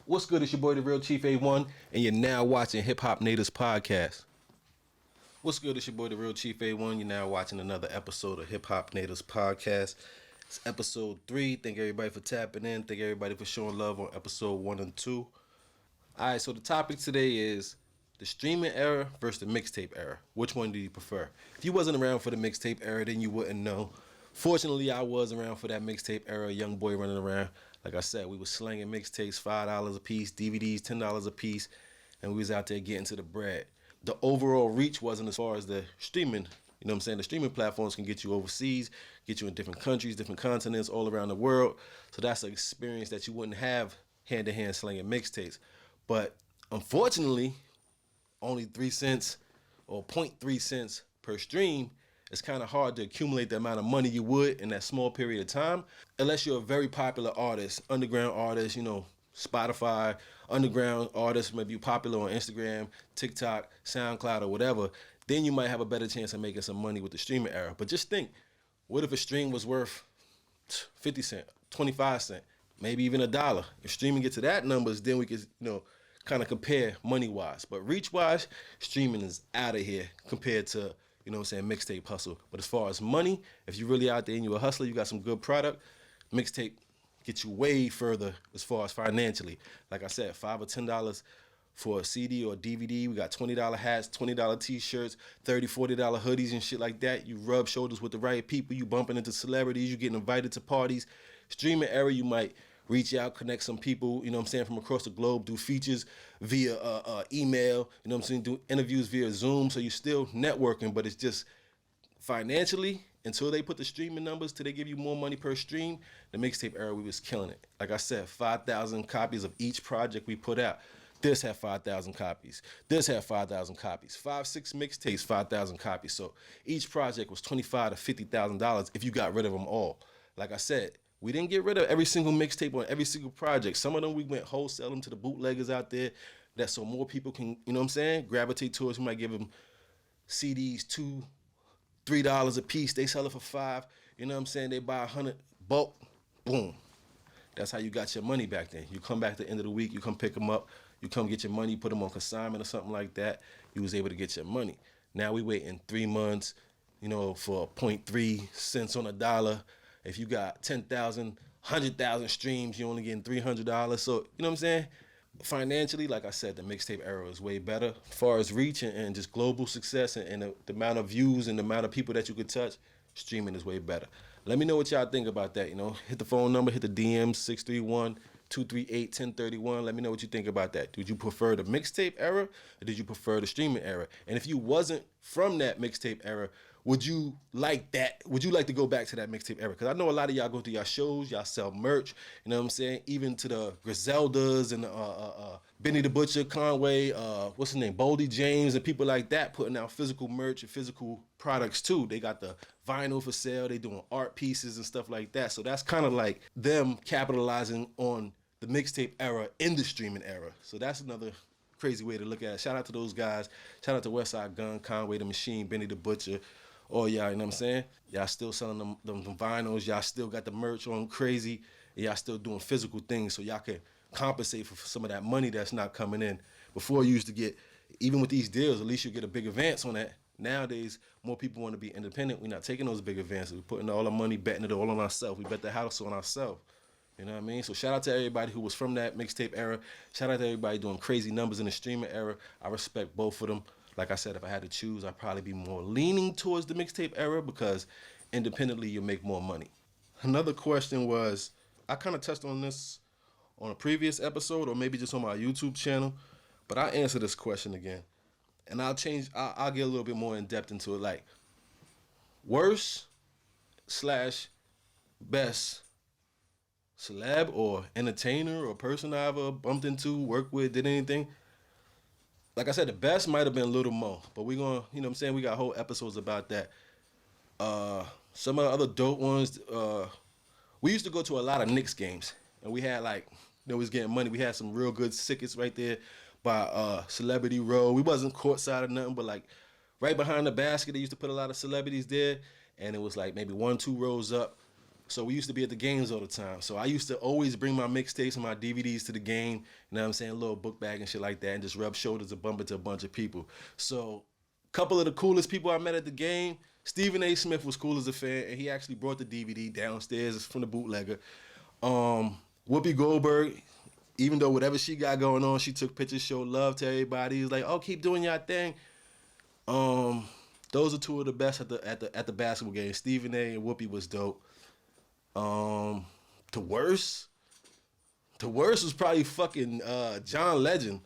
What's good? It's your boy, the Real Chief A1, and you're now watching Hip Hop Natives Podcast. What's good? It's your boy, the Real Chief A1. You're now watching another episode of Hip Hop Natives Podcast. It's episode 3. Thank everybody for tapping in. Thank everybody for showing love on episode 1 and 2. Alright, so the topic today is the streaming era versus the mixtape era. Which one do you prefer? If you wasn't around for the mixtape era, then you wouldn't know. Fortunately, I was around for that mixtape era, young boy running around. Like I said, we was slanging mixtapes, $5 a piece, DVDs, $10 a piece, and we was out there getting to the bread. The overall reach wasn't as far as the streaming. You know what I'm saying? The streaming platforms can get you overseas, get you in different countries, different continents, all around the world. So that's an experience that you wouldn't have hand-to-hand slanging mixtapes. But unfortunately, only 3 cents or 0.3 cents per stream, it's kind of hard to accumulate the amount of money you would in that small period of time, unless you're a very popular artist, underground artist, you know, Spotify, underground artist, maybe you're popular on Instagram, TikTok, SoundCloud, or whatever. Then you might have a better chance of making some money with the streaming era. But just think, what if a stream was worth 50 cents, 25 cents, maybe even $1? If streaming gets to that numbers, then we could, kind of compare money-wise. But reach-wise, streaming is out of here compared to, mixtape hustle. But as far as money, if you're really out there and you're a hustler, you got some good product, mixtape gets you way further as far as financially. Like I said, $5 or $10 for a CD or a DVD. We got $20 hats, $20 t-shirts, $30, $40 hoodies and shit like that. You rub shoulders with the right people. You bumping into celebrities. You getting invited to parties. Streaming era, you might reach out, connect some people, from across the globe, do features via email, do interviews via Zoom. So you're still networking, but it's just financially, until they put the streaming numbers, till they give you more money per stream, the mixtape era, we was killing it. Like I said, 5,000 copies of each project we put out. This had 5,000 copies. This had 5,000 copies. 5, 6 mixtapes, 5,000 copies. So each project was $25,000 to $50,000 if you got rid of them all. Like I said, we didn't get rid of every single mixtape on every single project. Some of them we went wholesale them to the bootleggers out there, that so more people can, gravitate towards. We might give them CDs $2, $3 a piece. They sell it for $5. They buy 100 bulk. Boom. That's how you got your money back then. You come back at the end of the week, you come pick them up, you come get your money, put them on consignment or something like that. You was able to get your money. Now we waiting 3 months, for 0.3 cents on a dollar. If you got 10,000, 100,000 streams, you're only getting $300. So, you know what I'm saying? Financially, like I said, the mixtape era is way better. As far as reach and just global success and the amount of views and the amount of people that you could touch, streaming is way better. Let me know what y'all think about that. Hit the phone number, hit the DM, 631-238-1031. Let me know what you think about that. Did you prefer the mixtape era or did you prefer the streaming era? And if you wasn't from that mixtape era, would you like that? Would you like to go back to that mixtape era? Because I know a lot of y'all go through y'all shows, y'all sell merch, you know what I'm saying? Even to the Griseldas and Benny the Butcher, Conway, what's his name, Boldy James, and people like that putting out physical merch and physical products too. They got the vinyl for sale, they doing art pieces and stuff like that. So that's kind of like them capitalizing on the mixtape era in the streaming era. So that's another crazy way to look at it. Shout out to those guys. Shout out to Westside Gun, Conway the Machine, Benny the Butcher. Oh, y'all, you know what I'm saying? Y'all still selling them vinyls. Y'all still got the merch on crazy. And y'all still doing physical things so y'all can compensate for some of that money that's not coming in. Before you used to get, even with these deals, at least you get a big advance on that. Nowadays, more people want to be independent. We're not taking those big advances. We're putting all our money, betting it all on ourselves. We bet the house on ourselves. You know what I mean? So shout out to everybody who was from that mixtape era. Shout out to everybody doing crazy numbers in the streaming era. I respect both of them. Like I said, if I had to choose, I'd probably be more leaning towards the mixtape era because independently you make more money. Another question was, I kind of touched on this on a previous episode or maybe just on my YouTube channel, but I'll answer this question again. And I'll get a little bit more in depth into it. Like, worst / best celeb or entertainer or person I ever bumped into, worked with, did anything. Like I said, the best might have been Little Mo, but we're going to, we got whole episodes about that. Some of the other dope ones, we used to go to a lot of Knicks games, and we had we was getting money. We had some real good tickets right there by Celebrity Row. We wasn't courtside or nothing, but right behind the basket, they used to put a lot of celebrities there, and it was maybe 1, 2 rows up. So we used to be at the games all the time. So I used to always bring my mixtapes and my DVDs to the game, you know what I'm saying, a little book bag and shit like that, and just rub shoulders and bump into a bunch of people. So a couple of the coolest people I met at the game, Stephen A. Smith was cool as a fan, and he actually brought the DVD downstairs from the bootlegger. Whoopi Goldberg, even though whatever she got going on, she took pictures, showed love to everybody. He was like, "Oh, keep doing your thing." Those are two of the best at the basketball game. Stephen A. and Whoopi was dope. The worst was probably fucking John Legend.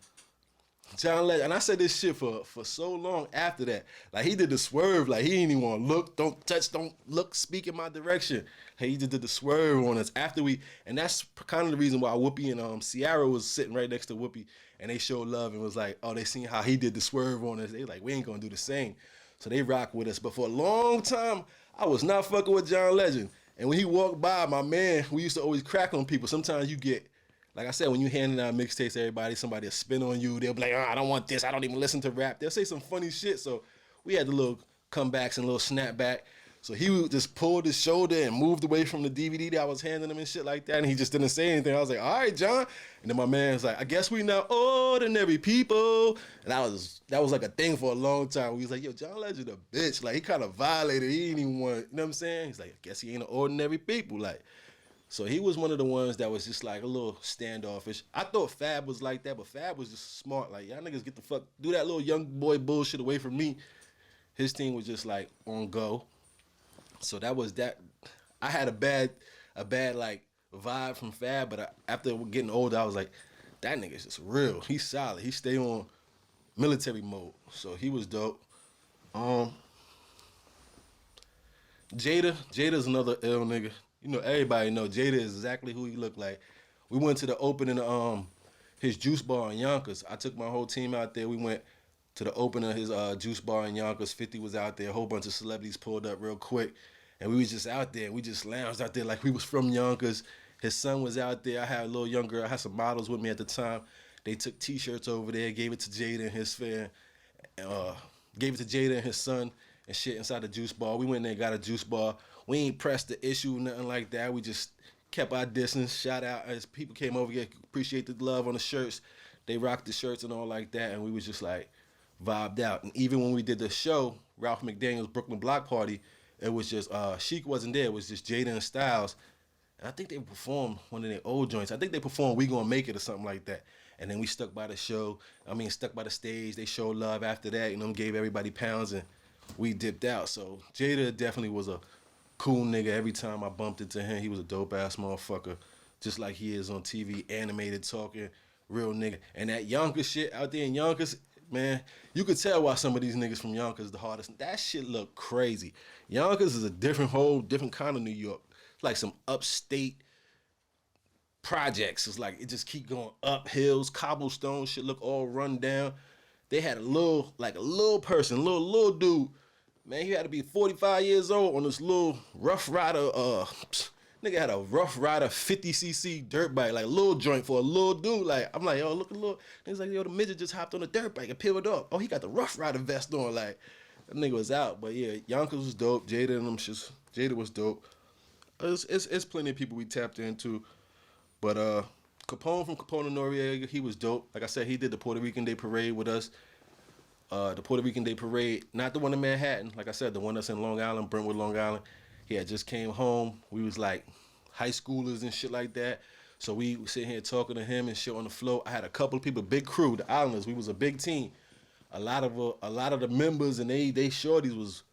John Legend, and I said this shit for so long after that. Like, he did the swerve, like, he didn't even want to look, don't touch, don't look, speak in my direction. Hey, he just did the swerve on us after and that's kind of the reason why Whoopi and Ciara was sitting right next to Whoopi, and they showed love and was like, oh, they seen how he did the swerve on us. They like, we ain't gonna do the same. So they rock with us. But for a long time, I was not fucking with John Legend. And when he walked by, my man, we used to always crack on people. Sometimes you get, like I said, when you handing out mixtapes to everybody, somebody will spin on you. They'll be like, oh, I don't want this. I don't even listen to rap. They'll say some funny shit. So we had the little comebacks and little snapback. So he would just pulled his shoulder and moved away from the DVD that I was handing him and shit like that. And he just didn't say anything. I was like, all right, John. And then my man was like, I guess we not ordinary people. And that was like a thing for a long time. We was like, yo, John Legend a bitch. Like, he kind of violated. He didn't even want, you know what I'm saying? He's like, I guess he ain't an ordinary people. Like, so he was one of the ones that was just like a little standoffish. I thought Fab was like that, but Fab was just smart. Like, y'all niggas get the fuck, do that little young boy bullshit away from me. His team was just like on go. So that was that. I had a bad like vibe from Fab, but after getting older, I was like, that nigga's just real. He's solid. He stay on military mode. So he was dope. Jada's another ill nigga. You know, everybody know Jada is exactly who he looked like. We went to the opening of his juice bar in Yonkers. I took my whole team out there. We went to the opening of his juice bar in Yonkers. 50 was out there. A whole bunch of celebrities pulled up real quick. And we was just out there. We just lounged out there like we was from Yonkers. His son was out there. I had a little young girl. I had some models with me at the time. They took T-shirts over there, gave it to Jada and his fan. Gave it to Jada and his son and shit inside the juice bar. We went in there and got a juice bar. We ain't pressed the issue, nothing like that. We just kept our distance. Shout out as people came over here, appreciate the love on the shirts. They rocked the shirts and all like that, and we was just like vibed out. And even when we did the show, Ralph McDaniel's Brooklyn Block Party, it was just Sheik wasn't there. It was just Jada and Styles. And I think they performed one of their old joints. I think they performed We Gonna Make It or something like that. And then we stuck by the show. Stuck by the stage. They showed love after that. You know, gave everybody pounds and we dipped out. So Jada definitely was a cool nigga. Every time I bumped into him, he was a dope ass motherfucker. Just like he is on TV, animated, talking, real nigga. And that Yonkers shit out there in Yonkers, man, you could tell why some of these niggas from Yonkers the hardest. That shit look crazy. Yonkers is a different kind of New York. It's like some upstate projects. It's like it just keep going up hills, cobblestone shit look all run down. They had a little person, little dude. Man, he had to be 45 years old on this little Rough Rider. Nigga had a Rough Rider 50cc dirt bike, like a little joint for a little dude. Like, I'm like, yo, look a little. He's like, yo, the midget just hopped on a dirt bike and peeled up. Oh, he got the Rough Rider vest on. Like, that nigga was out. But yeah, Yonkers was dope. Jada and them shits. Jada was dope. It's plenty of people we tapped into. But Capone from Capone and Noriega, he was dope. Like I said, he did the Puerto Rican Day Parade with us. The Puerto Rican Day Parade, not the one in Manhattan. Like I said, the one that's in Long Island, Brentwood, Long Island. He had just came home. We was like high schoolers and shit like that. So we sitting here talking to him and shit on the float. I had a couple of people, big crew, the Islanders. We was a big team. A lot of the members and they shorties was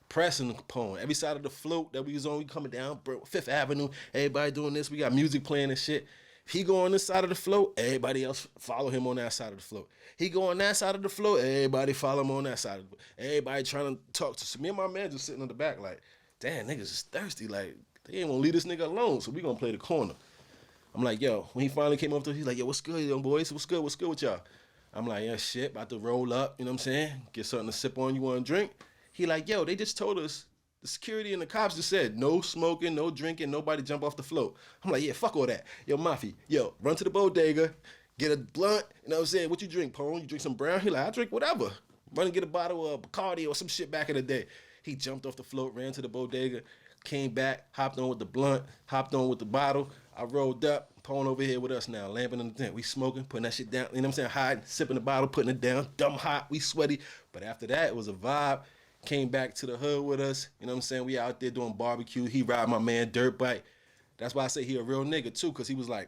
pressing Capone. Every side of the float that we was on, we coming down Fifth Avenue. Everybody doing this. We got music playing and shit. He go on this side of the float, everybody else follow him on that side of the float. He go on that side of the float, everybody follow him on that side of the float. Everybody trying to talk to me and my man just sitting on the back like, damn, niggas is thirsty. Like, they ain't gonna leave this nigga alone, so we gonna play the corner. I'm like, yo, when he finally came up to us, he's like, yo, what's good, young boys? What's good with y'all? I'm like, yeah, shit, about to roll up, you know what I'm saying? Get something to sip on, you want a drink? He like, yo, they just told us, the security and the cops just said, no smoking, no drinking, nobody jump off the float. I'm like, yeah, fuck all that. Yo, Mafia, yo, run to the bodega, get a blunt, you know what I'm saying? What you drink, Pone? You drink some brown? He like, I drink whatever. Run and get a bottle of Bacardi or some shit back in the day. He jumped off the float, ran to the bodega, came back, hopped on with the blunt, hopped on with the bottle. I rolled up, Pone over here with us now, lamping in the tent. We smoking, putting that shit down, you know what I'm saying? Hiding, sipping the bottle, putting it down, dumb hot, we sweaty. But after that, it was a vibe. Came back to the hood with us, you know what I'm saying? We out there doing barbecue. He ride my man dirt bike. That's why I say he a real nigga too, because he was like,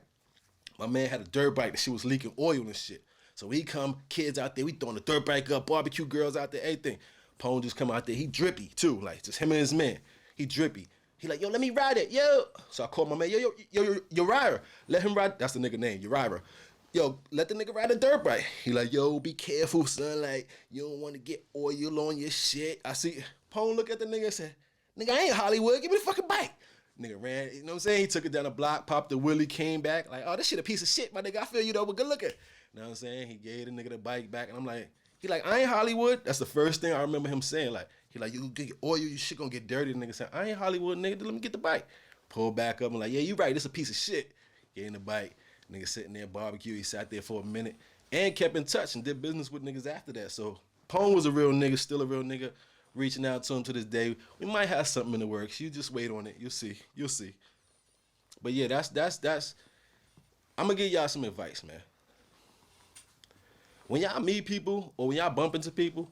my man had a dirt bike that she was leaking oil and shit. So he come, kids out there, we throwing the dirt bike up, barbecue girls out there, everything. Pone just come out there, he drippy too, like just him and his man. He drippy. He like, yo, let me ride it, yo. So I called my man, yo, Uriah. Let him ride, that's the nigga name, Uriah. Yo, let the nigga ride a dirt bike. He like, yo, be careful, son. Like, you don't want to get oil on your shit. I see, Pone look at the nigga and said, nigga, I ain't Hollywood, give me the fucking bike. Nigga ran, you know what I'm saying? He took it down the block, popped the wheelie, came back. Like, oh, this shit a piece of shit, my nigga. I feel you though, but good looking. You know what I'm saying? He gave the nigga the bike back, and I'm like, he like, I ain't Hollywood. That's the first thing I remember him saying. Like, he like, you get oil, your shit gonna get dirty. The nigga said, I ain't Hollywood, nigga. Let me get the bike. Pull back up and like, yeah, you right. This a piece of shit. Gave him the bike. Nigga sitting there barbecue. He sat there for a minute and kept in touch and did business with niggas after that. So Pone was a real nigga, still a real nigga. Reaching out to him to this day. We might have something in the works. You just wait on it. You'll see. You'll see. But yeah, that's. I'm gonna give y'all some advice, man. When y'all meet people or when y'all bump into people,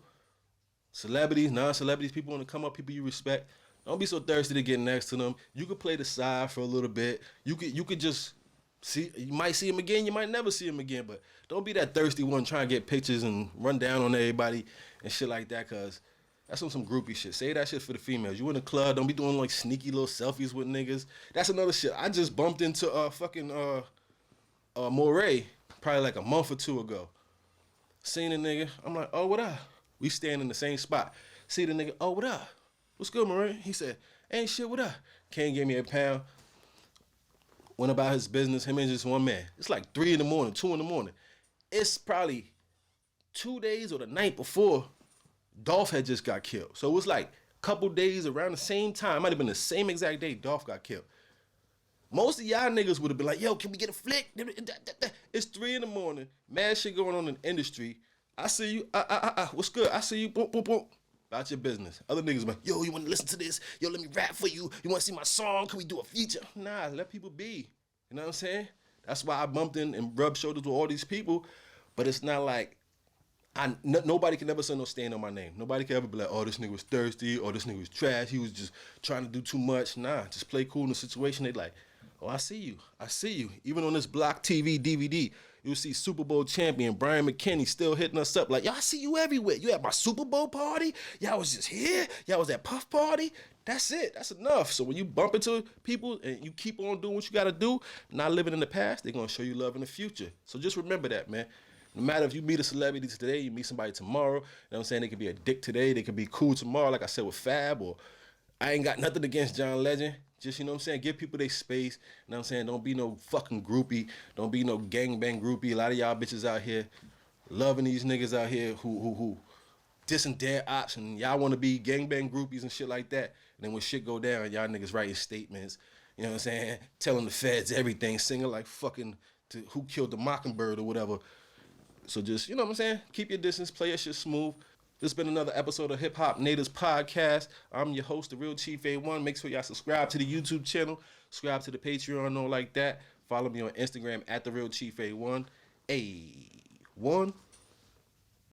celebrities, non-celebrities, people want to come up, people you respect, don't be so thirsty to get next to them. You could play the side for a little bit. You could just see. You might see him again. You might never see him again. But don't be that thirsty one trying to get pictures and run down on everybody and shit like that, cause that's some groupie shit. Say that shit for the females. You in the club, don't be doing like sneaky little selfies with niggas. That's another shit. I just bumped into Moray probably like a month or two ago. Seen a nigga. I'm like, oh, what up? We stand in the same spot. See the nigga, oh, what up? What's good, Moray? He said, ain't shit, what up? Kane gave me a pound. Went about his business, him and just one man. It's like 3 in the morning, 2 in the morning. It's probably 2 days or the night before Dolph had just got killed. So it was like a couple days around the same time. It might have been the same exact day Dolph got killed. Most of y'all niggas would have been like, yo, can we get a flick? It's 3 in the morning. Mad shit going on in the industry. I see you. What's good? I see you. Boom, boom, boom. About your business. Other niggas like, yo, you want to listen to this? Yo, let me rap for you. You want to see my song? Can we do a feature? Nah, let people be. You know what I'm saying? That's why I bumped in and rubbed shoulders with all these people. But it's not like, nobody can ever say no stain on my name. Nobody can ever be like, oh, this nigga was thirsty, or this nigga was trash, he was just trying to do too much. Nah, just play cool in the situation. They like, oh, I see you. I see you. Even on this Block TV DVD, you'll see Super Bowl champion Brian McKinney still hitting us up like, yo, I see you everywhere. You at my Super Bowl party? Y'all was just here? Y'all was at Puff Party? That's it. That's enough. So when you bump into people and you keep on doing what you got to do, not living in the past, they're going to show you love in the future. So just remember that, man. No matter if you meet a celebrity today, you meet somebody tomorrow, you know what I'm saying? They could be a dick today, they could be cool tomorrow, like I said with Fab, or I ain't got nothing against John Legend. Just, you know what I'm saying, give people their space, you know what I'm saying? Don't be no fucking groupie, don't be no gangbang groupie. A lot of y'all bitches out here loving these niggas out here who dissing their ops, and y'all want to be gangbang groupies and shit like that. And then when shit go down, y'all niggas writing statements, you know what I'm saying, telling the feds everything, singing like fucking to Who Killed the Mockingbird or whatever. So just, you know what I'm saying? Keep your distance, play your shit smooth. This has been another episode of Hip Hop Natives Podcast. I'm your host, The Real Chief A1. Make sure y'all subscribe to the YouTube channel, subscribe to the Patreon, all like that. Follow me on Instagram at The Real Chief A1. A1.